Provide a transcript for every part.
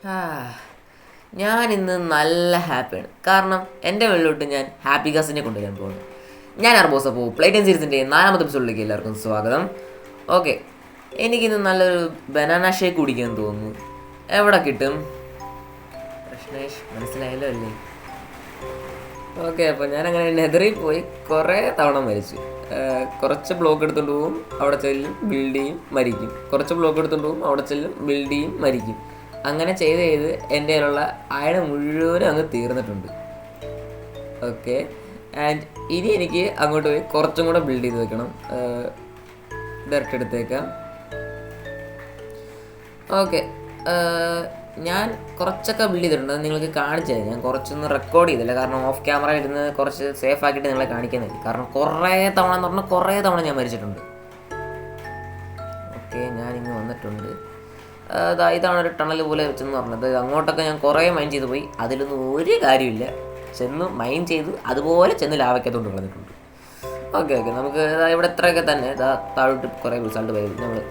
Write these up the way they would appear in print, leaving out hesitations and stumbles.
ആ, ഞാനിന്ന് നല്ല ഹാപ്പിയാണ്. കാരണം എൻ്റെ മുകളിലോട്ട് ഞാൻ ഹാപ്പി ഗാസിനെ കൊണ്ടുവരാൻ പോകുന്നു. ഞാൻ അർബോസ്. അപ്പോൾ പ്ലേറ്റൻ സീരീസിൻ്റെ 4ാമത്തെ എപ്പിസോഡിലേക്ക് എല്ലാവർക്കും സ്വാഗതം. ഓക്കെ, എനിക്കിന്ന് നല്ലൊരു ബനാന ഷേക്ക് കുടിക്കാൻ തോന്നുന്നു. എവിടെ കിട്ടും? പ്രശ്നേഷ് മനസ്സിലായല്ലോ അല്ലേ? ഓക്കെ, അപ്പോൾ ഞാനങ്ങനെ നെതറിൽ പോയി കുറേ തവണ മരിച്ചു. കുറച്ച് ബ്ലോക്ക് എടുത്തുകൊണ്ട് പോവും, അവിടെ ചെല്ലും ബിൽഡ് ചെയ്യും മരിക്കും. കുറച്ച് ബ്ലോക്ക് എടുത്തുകൊണ്ട് പോവും, അവിടെ ചെല്ലും ബിൽഡ് ചെയ്യും മരിക്കും. അങ്ങനെ ചെയ്ത് എൻ്റെ കയ്യിലുള്ള അയൺ മുഴുവനും അങ്ങ് തീർന്നിട്ടുണ്ട്. ഓക്കെ, ആൻഡ് ഇനി എനിക്ക് അങ്ങോട്ട് പോയി കുറച്ചും കൂടെ ബിൽഡ് ചെയ്ത് വെക്കണം. ഡയറക്റ്റ് എടുത്തേക്കാം. ഓക്കെ, ഞാൻ കുറച്ചൊക്കെ ബിൽഡ് ചെയ്തിട്ടുണ്ട്. അത് നിങ്ങൾക്ക് കാണിച്ചു തരാം. ഞാൻ കുറച്ചൊന്നും റെക്കോർഡ് ചെയ്തില്ല, കാരണം ഓഫ് ക്യാമറ ഇരുന്ന് കുറച്ച് സേഫ് ആക്കിയിട്ട് നിങ്ങളെ കാണിക്കുന്നില്ല. കാരണം കുറേ തവണ എന്ന് പറഞ്ഞാൽ കുറേ തവണ ഞാൻ മരിച്ചിട്ടുണ്ട്. ഓക്കെ, ഞാനിങ്ങ് വന്നിട്ടുണ്ട്. ഇതാണ് ഒരു ടണൽ പോലെ വെച്ചെന്ന് പറഞ്ഞത്. അങ്ങോട്ടൊക്കെ ഞാൻ കുറേ മൈൻഡ് ചെയ്ത് പോയി, അതിലൊന്നും ഒരു കാര്യമില്ല. ചെന്ന് മൈൻഡ് ചെയ്ത് അതുപോലെ ചെന്ന് ലാവയ്ക്കത്തോണ്ട് കളഞ്ഞിട്ടുണ്ട്. ഓക്കെ, നമുക്ക് ഇവിടെ ഇത്രയൊക്കെ തന്നെ താഴോട്ട് കുറേ റിസൾട്ട് പോയി നമ്മൾ.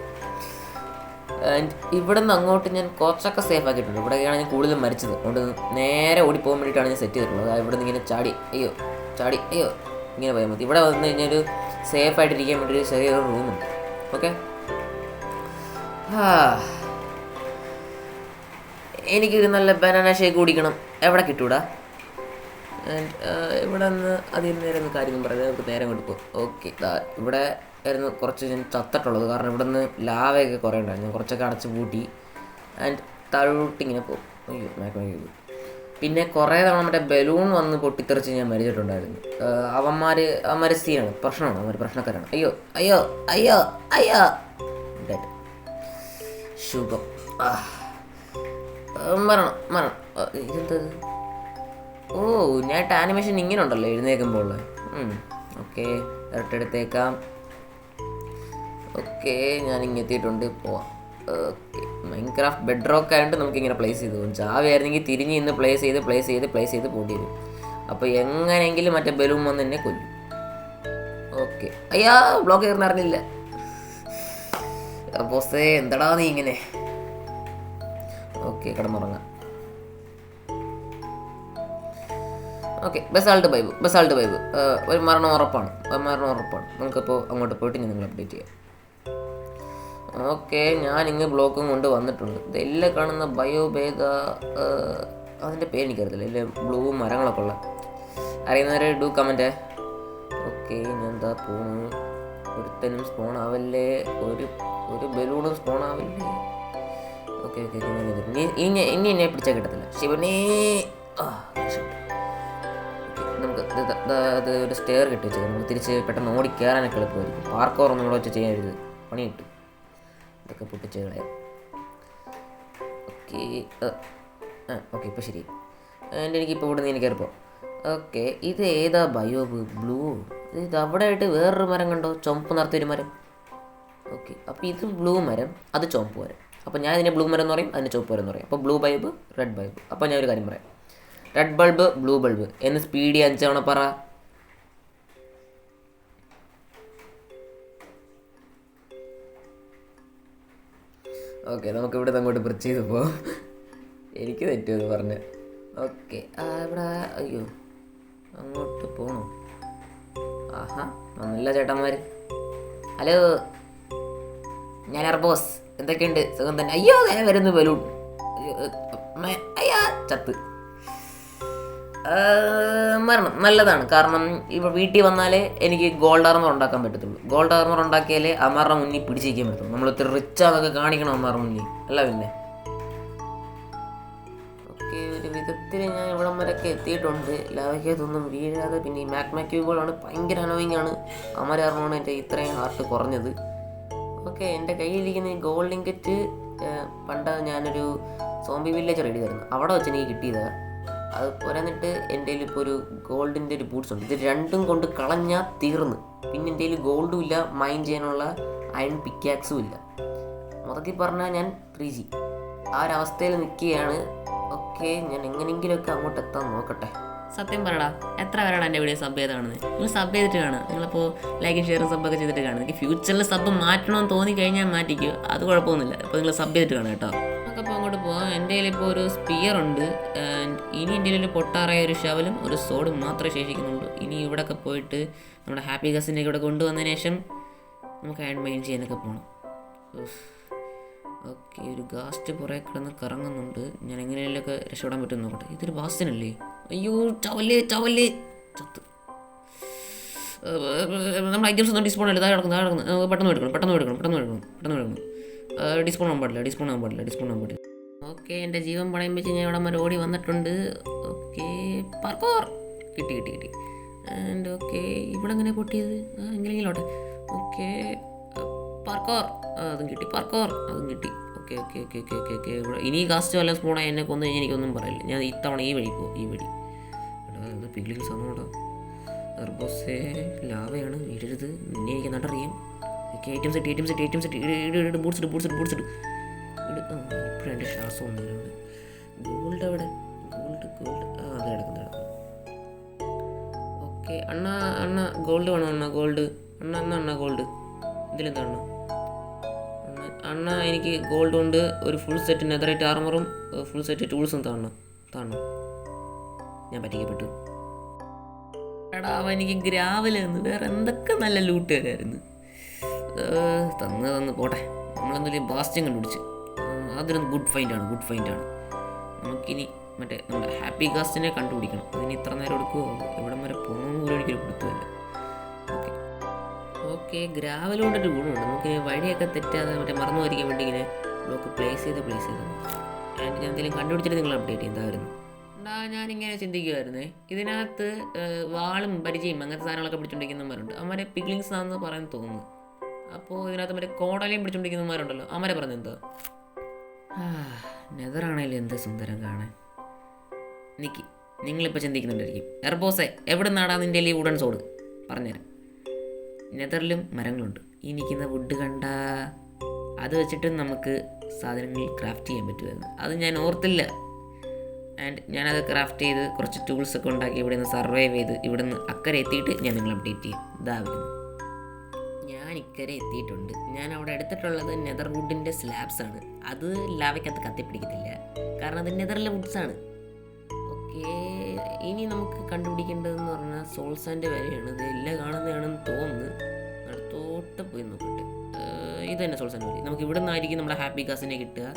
ആൻഡ് ഇവിടെ നിന്ന് അങ്ങോട്ട് ഞാൻ കുറച്ചൊക്കെ സേഫ് ആക്കിയിട്ടുണ്ട്. ഇവിടെയാണ് ഞാൻ കൂടുതലും മരിച്ചത്. അതുകൊണ്ട് നേരെ ഓടിപ്പോകാൻ വേണ്ടിയിട്ടാണ് ഞാൻ സെറ്റ് ചെയ്തിട്ടുള്ളത്. ഇവിടെ നിന്ന് ഇങ്ങനെ ചാടി അയ്യോ ഇങ്ങനെ പോയാൽ മതി. ഇവിടെ വന്നു കഴിഞ്ഞാൽ ഒരു സേഫ് ആയിട്ടിരിക്കാൻ വേണ്ടി ഒരു ചെറിയൊരു റൂമുണ്ട്. ഓക്കെ, എനിക്കൊരു നല്ല ബനാന ഷേക്ക് കുടിക്കണം. എവിടെ കിട്ടൂടാ? ഇവിടെ നിന്ന് അതിൽ നേരെ ഒന്ന് കാര്യം പറയുന്നത് നമുക്ക് നേരം കൊണ്ട് പോകും. ഓക്കെ, ഇവിടെ ആയിരുന്നു കുറച്ച് ഞാൻ ചത്തിട്ടുള്ളത്. കാരണം ഇവിടെ നിന്ന് ലാവയൊക്കെ കുറേ ഉണ്ടായിരുന്നു. ഞാൻ കുറച്ചൊക്കെ അടച്ച് പൂട്ടി ആൻഡ് താഴോട്ടിങ്ങനെ പോകും. അയ്യോ പിന്നെ കുറേ തവണ മറ്റേ ബലൂൺ വന്ന് പൊട്ടിത്തെറിച്ച് ഞാൻ മരിച്ചിട്ടുണ്ടായിരുന്നു. അവന്മാർ സീനാണ്, പ്രശ്നമാണ്. അവന്മാർ പ്രശ്നക്കാരാണ്. അയ്യോ ഡെഡ്. ശുഭം. മരണം. ഇതെന്തത്? ഓ, ഞാൻ ആനിമേഷൻ ഇങ്ങനെ ഉണ്ടല്ലോ എഴുന്നേൽക്കുമ്പോൾ. ഓക്കെ, ഡയറക്റ്റ് എടുത്തേക്കാം. ഓക്കെ, ഞാൻ ഇങ്ങനെ എത്തിയിട്ടുണ്ട്. പോവാം. ഓക്കെ, മൈൻക്രാഫ്റ്റ് ബെഡ് റോക്ക് ആയതുകൊണ്ട് നമുക്കിങ്ങനെ പ്ലേസ് ചെയ്ത് പോകും. ജാവ ആയിരുന്നെങ്കിൽ തിരിഞ്ഞ് ഇന്ന് പ്ലേസ് ചെയ്ത് പോണ്ടി വരും. അപ്പോൾ എങ്ങനെയെങ്കിലും മറ്റേ ബലൂൺ വന്ന് എന്നെ കൊല്ലും. ഓക്കെ, അയ്യാ ബ്ലോക്ക് കയറുന്ന അറിഞ്ഞില്ല. ബോസേ എന്താടാ നീ ഇങ്ങനെ? ഓക്കെ, കിടന്നുറങ്ങാം. ഓക്കെ, ബസാൾട്ട് ബൈബ് ഒരു മരണം ഉറപ്പാണ്. നമുക്കിപ്പോൾ അങ്ങോട്ട് പോയിട്ട് ഞാൻ നിങ്ങൾ അപ്ഡേറ്റ് ചെയ്യാം. ഓക്കെ, ഞാനിങ്ങ് ബ്ലോക്കും കൊണ്ട് വന്നിട്ടുണ്ട്. ഇതെല്ലാം കാണുന്ന ബയോബേഗ, അതിൻ്റെ പേര് എനിക്കറിയത്തില്ല. ഇല്ല, ബ്ലൂ മരങ്ങളൊക്കെ ഉള്ള അറിയുന്നവരെ ഡു കമൻറ്റ്. ഓക്കെ, ഞാൻ എന്താ പോണു. ഒരുത്തനും സ്പോൺ ആവല്ലേ, ഒരു ബലൂണും സ്പോൺ ആവല്ലേ. ഓക്കെ, ഇനി എന്നെ പിടിച്ചാൽ കിട്ടത്തില്ല. ശിവനേ, നമുക്ക് അത് ഒരു സ്റ്റെയർ കെട്ടി വെച്ചത്. നമുക്ക് തിരിച്ച് പെട്ടെന്ന് ഓടി കയറാനൊക്കെ എളുപ്പമായിരിക്കും. പാർക്കോറൊന്നും കൂടെ വെച്ച് ചെയ്യരുത്, പണി കിട്ടും. ഇതൊക്കെ പൊട്ടിച്ച് കളയാം. ഓക്കെ ഇപ്പോൾ ശരി. എനിക്കിപ്പോൾ ഇവിടെ നിന്ന് കയറിപ്പോൾ. ഓക്കെ, ഇത് ഏതാ ബയോബ്? ബ്ലൂ. ഇത് അവിടെ ആയിട്ട് വേറൊരു മരം കണ്ടോ? ചുമപ്പ് നിറത്തൊരു മരം. ഓക്കെ, അപ്പോൾ ഇത് ബ്ലൂ മരം, അത് ചുമപ്പ് മരം. അപ്പോൾ ഞാൻ ഇതിനെ ബ്ലൂ മരം എന്ന് പറയും, അതിന് ചുവപ്പ് മരം എന്ന് പറയും. അപ്പോൾ ബ്ലൂ ബൾബ്, റെഡ് ബൾബ്. അപ്പോൾ ഞാൻ ഒരു കാര്യം പറയാം. റെഡ് ബൾബ്, ബ്ലൂ ബൾബ് എന്ന് സ്പീഡി 5 തവണ പറ. ഓക്കെ, നമുക്കിവിടെ അങ്ങോട്ട് ബ്രിച്ച് ചെയ്ത് പോവാം. എനിക്ക് തെറ്റുമെന്ന് പറഞ്ഞ്. ഓക്കെ, ഇവിടെ അയ്യോ അങ്ങോട്ട് പോകണോ? ആഹാ, ഒന്നുമില്ല ചേട്ടന്മാർ. ഹലോ, ഞാൻ അർബോസ്. എന്തൊക്കെയുണ്ട്? സുഖം തന്നെ. അയ്യോ ഞാൻ വരുന്നു ബലൂൺ. അയ്യാ ചത്ത്. മരണം നല്ലതാണ്. കാരണം ഇപ്പോൾ വീട്ടിൽ വന്നാലേ എനിക്ക് ഗോൾഡ് ആർമർ ഉണ്ടാക്കാൻ പറ്റത്തുള്ളൂ. ഗോൾഡ് ആർമർ ഉണ്ടാക്കിയാലേ അമ്മാരുടെ മുന്നിൽ പിടിച്ചിരിക്കാൻ പറ്റുള്ളൂ. നമ്മൾ ഇത്ര റിച്ചാന്നൊക്കെ കാണിക്കണം അമ്മാരുടെ മുന്നിൽ, അല്ല പിന്നെ. ഓക്കെ, ഒരു വിധത്തിൽ ഞാൻ ഇവിടം വരെയൊക്കെ എത്തിയിട്ടുണ്ട്. ലാവയ്ക്കകത്തൊന്നും വീഴാതെ. പിന്നെ ഈ മാഗ്മ ക്യൂബുകളാണ് ഭയങ്കര അനോയിങ് ആണ്. അമരാർമാണ് എൻ്റെ ഇത്രയും ഹാർട്ട് കുറഞ്ഞത്. ഓക്കെ, എൻ്റെ കയ്യിലിരിക്കുന്ന ഈ ഗോൾഡ് ഇങ്കറ്റ് പണ്ട് ഞാനൊരു സോംബി വില്ലേജ് റെഡി ആയിരുന്നു, അവിടെ വെച്ച് എനിക്ക് കിട്ടിയതാണ്. അത് പോരാന്നിട്ട് എൻ്റെ കയ്യിൽ ഇപ്പോൾ ഒരു ഗോൾഡിൻ്റെ ഒരു ബൂട്ട്സ് ഉണ്ട്. ഇത് രണ്ടും കൊണ്ട് കളഞ്ഞാൽ തീർന്ന്. പിന്നെ എൻ്റെ കയ്യിൽ ഗോൾഡും ഇല്ല, മൈൻ ചെയ്യാനുള്ള അയൺ പിക്കാക്സും ഇല്ല. മൊത്തത്തിൽ പറഞ്ഞാൽ ഞാൻ 3G ആ ഒരവസ്ഥയിൽ നിൽക്കുകയാണ്. ഓക്കെ, ഞാൻ എങ്ങനെയെങ്കിലുമൊക്കെ അങ്ങോട്ട് എത്താൻ നോക്കട്ടെ. സത്യം പറയടാ, എത്ര പേരാണ് എൻ്റെ വീഡിയോ സബ് ചെയ്ത് കാണുന്നത്? നിങ്ങൾ സബ് ചെയ്തിട്ട് കാണുക. നിങ്ങളിപ്പോൾ ലൈക്കും ഷെയറും സബ്ബൊക്കെ ചെയ്തിട്ട് കാണുക. എനിക്ക് ഫ്യൂച്ചറിൽ സബ് മാറ്റണമെന്ന് തോന്നി കഴിഞ്ഞാൽ മാറ്റിക്കോ, അത് കുഴപ്പമൊന്നുമില്ല. അപ്പോൾ നിങ്ങൾ സബ് ചെയ്തിട്ട് കാണുക കേട്ടോ. നമുക്കിപ്പോൾ അങ്ങോട്ട് പോകാം. എൻ്റെ കയ്യിൽ ഇപ്പോൾ ഒരു സ്പിയർ ഉണ്ട്. ആൻഡ് ഇനി എൻ്റെ കയ്യിൽ പൊട്ടാറായ ഒരു ഷവലും ഒരു സോഡും മാത്രമേ ശേഷിക്കുന്നുള്ളൂ. ഇനി ഇവിടെയൊക്കെ പോയിട്ട് നമ്മുടെ ഹാപ്പി കസിൻ്റെ ഇവിടെ കൊണ്ടുവന്നതിന് ശേഷം നമുക്ക് ഹാൻഡ് മൈൻ ചെയ്യാനൊക്കെ പോകണം. ഓക്കെ, ഒരു ഗാസ്റ്റ് പുറകെ കിടന്ന് കറങ്ങുന്നുണ്ട്. ഞാൻ എങ്ങനെയൊക്കെ രക്ഷപ്പെടാൻ പറ്റുമെന്ന് നോക്കട്ടെ. ഇതൊരു ബാസ്റ്റനല്ലേ? അയ്യോ, ചവല്ലേ ചത്ത്. നമ്മുടെ ഐറ്റംസ് ഒന്നും ഡിസ്പോൺ അല്ല. താഴെ കിടക്കുന്നു. പെട്ടെന്ന് എടുക്കണം. ഡിസ്പോൺ ആകാൻ പാടില്ല. ഓക്കെ, എൻ്റെ ജീവൻ പണയം വെച്ച് ഞാൻ ഇവിടെ വരെ ഓടി വന്നിട്ടുണ്ട്. ഓക്കെ, പാർക്കോർ കിട്ടി. ആൻഡ് ഓക്കെ, ഇവിടെ എങ്ങനെ പൊട്ടിയത്? എങ്ങനെയെങ്കിലോട്ടെ. ഓക്കെ, പാർക്കോർ അതും കിട്ടി. ഓക്കെ. ഇവിടെ ഇനി കാസ്റ്റ് വല്ല സ്പോണായി എന്നെ കൊന്നു കഴിഞ്ഞാൽ എനിക്കൊന്നും പറയില്ല. ഞാൻ ഇത്തവണ ഈ വഴി പോകും. എടാ, ഇത് പിഗ്ലിക്ക് സമയമാണോ? എർബോസേ ലാവയാണ്, വീഴരുത്. നിന്നെ എനിക്ക് നടറിയാം. ഓക്കെ, ഐറ്റം സെറ്റ് ബൂട്ട്സ് ഇട്. ഇപ്പോഴും എൻ്റെ ശ്വാസം ഒന്നുമില്ല. ഗോൾഡ് എവിടെ? ഗോൾഡ് അത് കിടക്കുന്നു. ഓക്കെ, അണ്ണ ഗോൾഡ് വേണം. ഗോൾഡ് ഇതിലെന്താ അണ്ണ? എനിക്ക് ഗോൾഡ് കൊണ്ട് ഒരു ഫുൾ സെറ്റ് നെതറൈറ്റ് ആർമറും ഫുൾ സെറ്റ് ടൂൾസും താണോ? ഞാൻ പറ്റിക്കപ്പെട്ടു. എടാ, എനിക്ക് ഗ്രാവലെന്ന് വേറെ എന്തൊക്കെ നല്ല ലൂട്ട് തരായിരുന്നു. തന്ന് പോട്ടെ. നമ്മളെന്തെങ്കിലും ബാസ്റ്റിയം കണ്ടുപിടിച്ച് അതൊരു ഗുഡ് ഫൈൻഡാണ്. നമുക്കിനി മറ്റേ നമ്മുടെ ഹാപ്പി കാസ്റ്റിനെ കണ്ടുപിടിക്കണം. അതിന് ഇത്ര നേരം എടുക്കുമോ? എവിടം വരെ പോകുന്ന പോലും ഒരിക്കലും കൊടുത്തുമല്ല. ഓക്കെ, ഗ്രാവലുകൊണ്ടൊരു ഗുണമുണ്ട്. നമുക്ക് വഴിയൊക്കെ തെറ്റാതെ മറ്റേ മറന്നു പോയിരിക്കാൻ വേണ്ടി ഇങ്ങനെ ബ്ലോക്ക് പ്ലേസ് ചെയ്ത് ആൻഡ് ഞാൻ എന്തെങ്കിലും കണ്ടുപിടിച്ചിട്ട് നിങ്ങൾ അപ്ഡേറ്റ് എന്തായിരുന്നു? ഞാനിങ്ങനെ ചിന്തിക്കുമായിരുന്നേ, ഇതിനകത്ത് വാളും പരിചയം അങ്ങനത്തെ സാധനങ്ങളൊക്കെ പിടിച്ചുകൊണ്ടിരിക്കുന്നവരുണ്ട്. അവരെ പിഗ്ലിങ്സ് ആണെന്ന് പറയാൻ തോന്നുന്നു. അപ്പോൾ ഇതിനകത്ത് മറ്റേ കോടലയും പിടിച്ചുകൊണ്ടിരിക്കുന്നവരുണ്ടല്ലോ, അവരെ പറഞ്ഞ എന്താ? നെതറാണേലും എന്ത് സുന്ദരം കാണാൻ. നിങ്ങളിപ്പോൾ ചിന്തിക്കുന്നുണ്ടായിരിക്കും, എർബോസെ എവിടെ നിന്നാടാ നിൻ്റെ ഈ വുഡൻ സോഡ്? പറഞ്ഞുതരാം. നെതറിലും മരങ്ങളുണ്ട്. ഈ നിൽക്കുന്ന വുഡ് കണ്ട അത് വെച്ചിട്ട് നമുക്ക് സാധനങ്ങൾ ക്രാഫ്റ്റ് ചെയ്യാൻ പറ്റുമായിരുന്നു. അത് ഞാൻ ഓർത്തില്ല. ആൻഡ് ഞാനത് ക്രാഫ്റ്റ് ചെയ്ത് കുറച്ച് ടൂൾസൊക്കെ ഉണ്ടാക്കി ഇവിടെ നിന്ന് സർവൈവ് ചെയ്ത് ഇവിടെ നിന്ന് അക്കരെ എത്തിയിട്ട് ഞാൻ നിങ്ങൾ അപ്ഡേറ്റ് ചെയ്യും. ഇതാവുന്നു, ഞാൻ ഇക്കരെ എത്തിയിട്ടുണ്ട്. ഞാൻ അവിടെ എടുത്തിട്ടുള്ളത് നെതർ വുഡിൻ്റെ സ്ലാബ്സാണ്. അത് ലാവയ്ക്കകത്ത് കത്തിപ്പിടിക്കത്തില്ല, കാരണം അത് നെതറിലെ വുഡ്സാണ്. ഓക്കെ, ഇനി നമുക്ക് കണ്ടുപിടിക്കേണ്ടതെന്ന് പറഞ്ഞാൽ സോൾസാൻ്റെ വിലയാണ്. ഇത് എല്ലാം കാണുന്നതാണെന്ന് തോന്നുന്നു. അടുത്തോട്ട് പോയി നോക്കട്ടെ. ഇത് തന്നെ സോൾസാൻ്റെ വില. നമുക്ക് ഇവിടെ നിന്നായിരിക്കും നമ്മുടെ ഹാപ്പി കാസിനെ കിട്ടുക.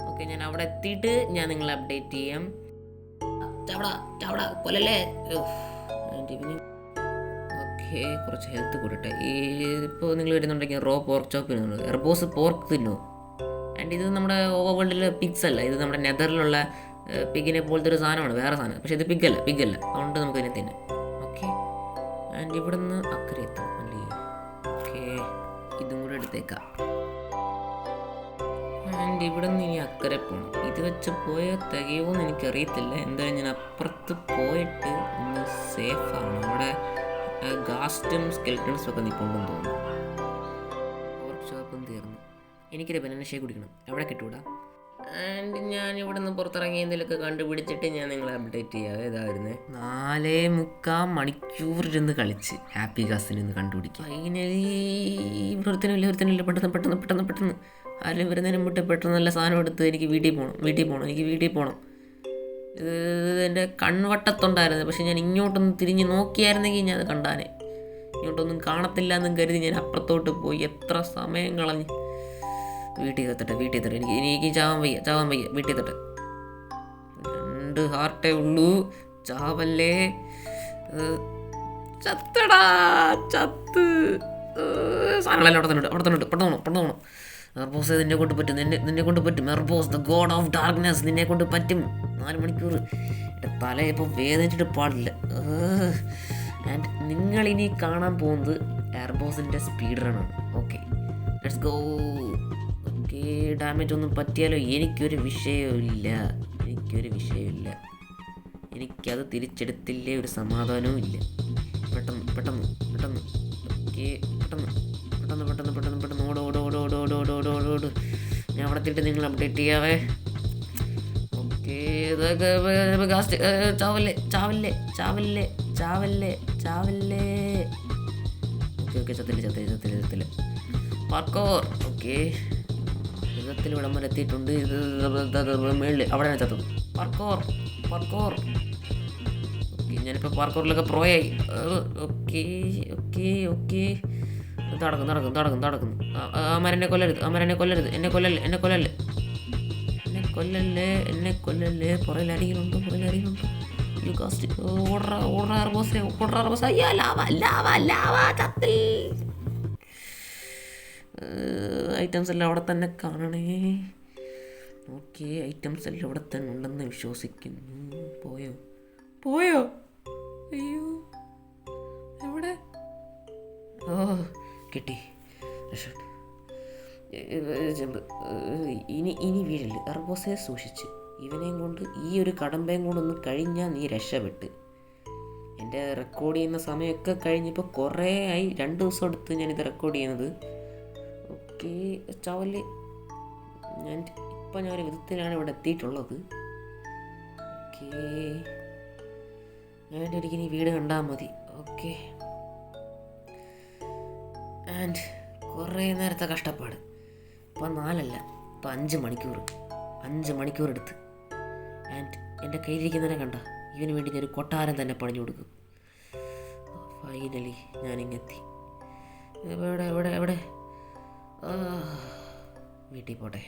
ഓക്കെ, ഞാൻ അവിടെ എത്തിയിട്ട് ഞാൻ നിങ്ങളെ അപ്ഡേറ്റ് ചെയ്യാം. ചവട കൊല്ലല്ലേ. ഓക്കെ, കുറച്ച് ഹെൽത്ത് കൂടട്ടെ. ഇപ്പോൾ നിങ്ങൾ വരുന്നുണ്ടെങ്കിൽ റോ പോർക്ക് ചോപ്പിനുണ്ട്. എർബോസ് പോർക്ക് തിന്നു. ആൻഡ് ഇത് നമ്മുടെ ഓവർ വേൾഡിലെ പിഗ്സ് അല്ല, ഇത് നമ്മുടെ നെതറിലുള്ള പിഗിനെ പോലത്തെ ഒരു സാധനമാണ്, വേറെ സാധനം. പക്ഷേ ഇത് പിഗല്ല. അതുകൊണ്ട് നമുക്ക് ഇതിനെ തിന്നാം. ഓക്കെ, ആൻഡ് ഇവിടെ നിന്ന് അക്കരെ എത്താം അല്ലേ? ഓക്കെ, ഇതും കൂടെ എടുത്തേക്കാം. ആൻഡ് ഇവിടെ നിന്ന് ഇനി അക്കരെ പോകണം. ഇത് വെച്ച് പോയാൽ തികയുമോയെന്ന് എനിക്കറിയത്തില്ല. എന്തായാലും ഞാൻ അപ്പുറത്ത് പോയിട്ട് ഒന്ന് സേഫാണ്. അവിടെ ഗാസ്റ്റും സ്കെൽറ്റൺസും ഒക്കെ നിൽപ്പുണ്ടെന്ന് തോന്നുന്നു. വർക്ക് ഷോപ്പും തീർന്നു. എനിക്കൊരു ബനാന ഷേക്ക് കുടിക്കണം. എവിടെ കിട്ടൂടാ? ആൻഡ് ഞാൻ ഇവിടെ നിന്ന് പുറത്തിറങ്ങി എന്തെങ്കിലുമൊക്കെ കണ്ടുപിടിച്ചിട്ട് ഞാൻ നിങ്ങളെ അപ്ഡേറ്റ് ചെയ്യാം. ഏതായിരുന്നേ 4.25 മണിക്കൂർ ഇരുന്ന് കളിച്ച് ഹാപ്പി കാസിനൊന്ന് കണ്ടുപിടിക്കുക. ഫൈനലി ഇവിടെ ഒരുത്തനില്ല. പെട്ടെന്ന് ആരും വരുന്നതിന് മുമ്പ് പെട്ടെന്ന് നല്ല സാധനം എടുത്ത് എനിക്ക് വീട്ടിൽ പോകണം. ഇത് എൻ്റെ കൺവട്ടത്തുണ്ടായിരുന്നു. പക്ഷെ ഞാൻ ഇങ്ങോട്ടൊന്ന് തിരിഞ്ഞ് നോക്കിയായിരുന്നെങ്കിൽ ഞാൻ അത് കണ്ടാനെ. ഇങ്ങോട്ടൊന്നും കാണത്തില്ല എന്നും കരുതി ഞാൻ അപ്പുറത്തോട്ട് പോയി. എത്ര സമയം കളഞ്ഞ്. വീട്ടിൽ എത്തട്ടെ. എനിക്ക് ചാവാൻ വയ്യ. വീട്ടിൽ എത്തട്ടെ. 2 ഹാർട്ടേ ഉള്ളൂ. ചാവല്ലേ. ചത്ത് സാധനങ്ങളെല്ലാം അവിടെ തന്നെ പെട്ടെന്ന് എർബോസ് നിന്നെ കൊണ്ട് പറ്റും. എർബോസ് ദ ഗോഡ് ഓഫ് ഡാർക്ക്നെസ്, നിന്നെ കൊണ്ട് പറ്റും. 4 മണിക്കൂർ എൻ്റെ തല ഇപ്പോൾ വേദനിച്ചിട്ട് പാടില്ല. ആൻഡ് നിങ്ങളിനി കാണാൻ പോകുന്നത് എർബോസിൻ്റെ സ്പീഡ് റണ്ണാണ്. Okay, let's go. Okay, damage ഒന്നും പറ്റിയാലോ എനിക്കൊരു വിഷയമില്ല. എനിക്കത് തിരിച്ചെടുത്തില്ലേ ഒരു സമാധാനവും ഇല്ല. പെട്ടെന്ന് ഓക്കെ, പെട്ടെന്ന് ഓട്. ഞാൻ അവിടെ എത്തിയിട്ട് നിങ്ങൾ അപ്ഡേറ്റ് ചെയ്യാവേ. ഓക്കെ, ചാവല്ലേ. ഓക്കെ, ചത്തില്ല. പാർക്കോർ. ഓക്കെ, ഇത് വിധത്തിൽ ഇവിടം വരെ എത്തിയിട്ടുണ്ട്. ഇത് മേളിൽ അവിടെയാണ് ചത്തത്. Parkour parkour. ഓക്കെ, ഞാനിപ്പോൾ പാർക്കോറിലൊക്കെ പ്രോയായി. Okay okay okay. നടക്കുന്നു. അമരനെ കൊല്ലരുത്, എന്നെ കൊല്ലല്ലേ, എന്നെ കൊല്ലല്ലേ. പുറയിൽ അടിയുന്നുണ്ടോ? You cast. ഓടറ അർബോസ. അയ്യോ, ലാവ ചത്തിൽ. ഐറ്റംസ് എല്ലാം അവിടെ തന്നെ കാണണേ. ഓക്കെ, ഐറ്റംസ് എല്ലാം ഇവിടെ തന്നെ ഉണ്ടെന്ന് വിശ്വസിക്കുന്നു. പോയോ? അയ്യോ, എവിടെ? ഓ, കിട്ടി. ചെമ്പ്. ഇനി വീഴല്. അർബോസയെ സൂക്ഷിച്ച്. ഇവനെയും കൊണ്ട്, ഈ ഒരു കടമ്പയും കൊണ്ടൊന്ന് കഴിഞ്ഞാൽ നീ രക്ഷപ്പെട്ട്. എൻ്റെ റെക്കോർഡ് ചെയ്യുന്ന സമയമൊക്കെ കഴിഞ്ഞപ്പോൾ കുറേ ആയി. 2 ദിവസം എടുത്ത് ഞാനിത് റെക്കോർഡ് ചെയ്യുന്നത്. ഓക്കെ, ചവല്. ഞാനൊരു വിധത്തിലാണ് ഇവിടെ എത്തിയിട്ടുള്ളത്. ഓക്കെ, ഞാൻ ഒരിക്കലും ഈ വീട് കണ്ടാൽ മതി. ഓക്കെ, ആൻഡ് കുറേ നേരത്തെ കഷ്ടപ്പാട്. ഇപ്പം 4 അല്ല, ഇപ്പം 5 മണിക്കൂർ. 5 മണിക്കൂർ എടുത്ത്. ആൻഡ് എൻ്റെ കയ്യിലിരിക്കുന്നതിനെ കണ്ട, ഇവന് വേണ്ടി ഞാനൊരു കൊട്ടാരം തന്നെ പണിഞ്ഞു കൊടുക്കും. ഫൈനലി ഞാനിങ്ങെത്തി. എവിടെ? വീട്ടിൽ പോട്ടെ.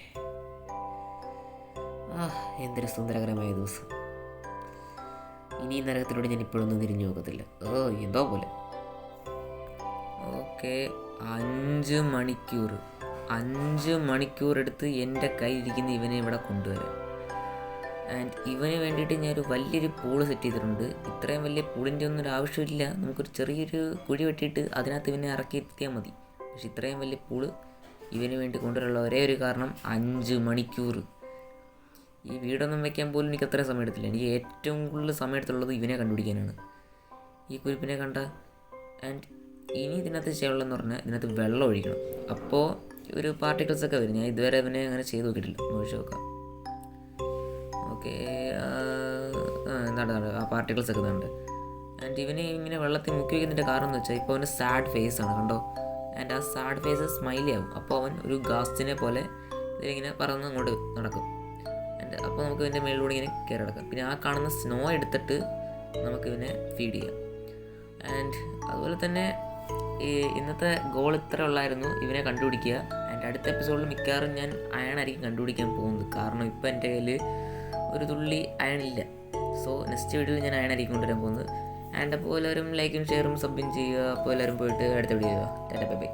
എന്തൊരു സുന്ദരകരമായ ദിവസം. ഇനി ഈ നരകത്തിലൂടെ ഞാൻ ഇപ്പോഴൊന്നും തിരിഞ്ഞു നോക്കത്തില്ല. എന്തോ പോലെ. ഓക്കെ, 5 മണിക്കൂർ എടുത്ത് എൻ്റെ കയ്യിലിരിക്കുന്ന ഇവനെ ഇവിടെ കൊണ്ടുവരാം. ആൻഡ് ഇവന് വേണ്ടിയിട്ട് ഞാനൊരു വലിയൊരു പൂള് സെറ്റ് ചെയ്തിട്ടുണ്ട്. ഇത്രയും വലിയ പൂളിൻ്റെ ഒന്നും ഒരു ആവശ്യമില്ല. നമുക്കൊരു ചെറിയൊരു കുഴി വെട്ടിയിട്ട് അതിനകത്ത് ഇവനെ ഇറക്കി എത്തിയാൽ മതി. പക്ഷെ ഇത്രയും വലിയ പൂള് ഇവന് വേണ്ടി കൊണ്ടുവരാനുള്ള ഒരേ ഒരു കാരണം 5 മണിക്കൂർ. ഈ വീടൊന്നും വയ്ക്കാൻ പോലും എനിക്ക് അത്രയും സമയം എടുത്തില്ല. എനിക്ക് ഏറ്റവും കൂടുതൽ സമയം എടുത്തുള്ളത് ഇവനെ കണ്ടുപിടിക്കാനാണ്. ഈ കുരിപ്പിനെ കണ്ട. ആൻഡ് ഇനി ഇതിനകത്ത് ചെയ്യാനുള്ളതെന്ന് പറഞ്ഞാൽ ഇതിനകത്ത് വെള്ളം ഒഴിക്കണം. അപ്പോൾ ഒരു പാർട്ടിക്കിൾസൊക്കെ വരും. ഞാൻ ഇതുവരെ അവനെ അങ്ങനെ ചെയ്ത് നോക്കിയിട്ടില്ല. ഒഴിച്ച് നോക്കാം. ഓക്കെ, എന്താണ് ആ പാർട്ടിക്കിൾസൊക്കെ ഇതുണ്ട്. ആൻഡ് ഇവനെ ഇങ്ങനെ വെള്ളത്തിൽ മുക്കി വയ്ക്കുന്നതിൻ്റെ കാരണം എന്ന് വെച്ചാൽ ഇപ്പോൾ അവന് സാഡ് ഫേസ് ആണ്, കണ്ടോ. ആൻഡ് ആ സാഡ് ഫേസ് സ്മൈലി ആവും. അപ്പോൾ അവൻ ഒരു ഗാസ്റ്റിനെ പോലെ ഇതിലിങ്ങനെ പറന്ന് അങ്ങോട്ട് നടക്കും. ആൻഡ് അപ്പോൾ നമുക്ക് ഇവൻ്റെ മേളിലൂടെ ഇങ്ങനെ കയറി നടക്കാം. പിന്നെ ആ കാണുന്ന സ്നോ എടുത്തിട്ട് നമുക്ക് ഇവനെ ഫീഡ് ചെയ്യാം. ആൻഡ് അതുപോലെ തന്നെ ഇന്നത്തെ ഗോൾ ഇത്ര ഉള്ളായിരുന്നു, ഇവനെ കണ്ടുപിടിക്കുക. ആൻഡ് അടുത്ത എപ്പിസോഡിൽ മിക്കവാറും ഞാൻ അയണായിരിക്കും കണ്ടുപിടിക്കാൻ പോകുന്നത്. കാരണം ഇപ്പോൾ എൻ്റെ കയ്യിൽ ഒരു തുള്ളി അയണില്ല. സോ നെക്സ്റ്റ് വീഡിയോയിൽ ഞാൻ അയണായിരിക്കും കൊണ്ടുവരാൻ പോകുന്നത്. ആൻഡ് അപ്പോൾ എല്ലാവരും ലൈക്കും ഷെയറും സബ്ബും ചെയ്യുക. അപ്പോൾ എല്ലാവരും പോയിട്ട് അടുത്ത വീഡിയോ ചെയ്യുക. Tata bye bye.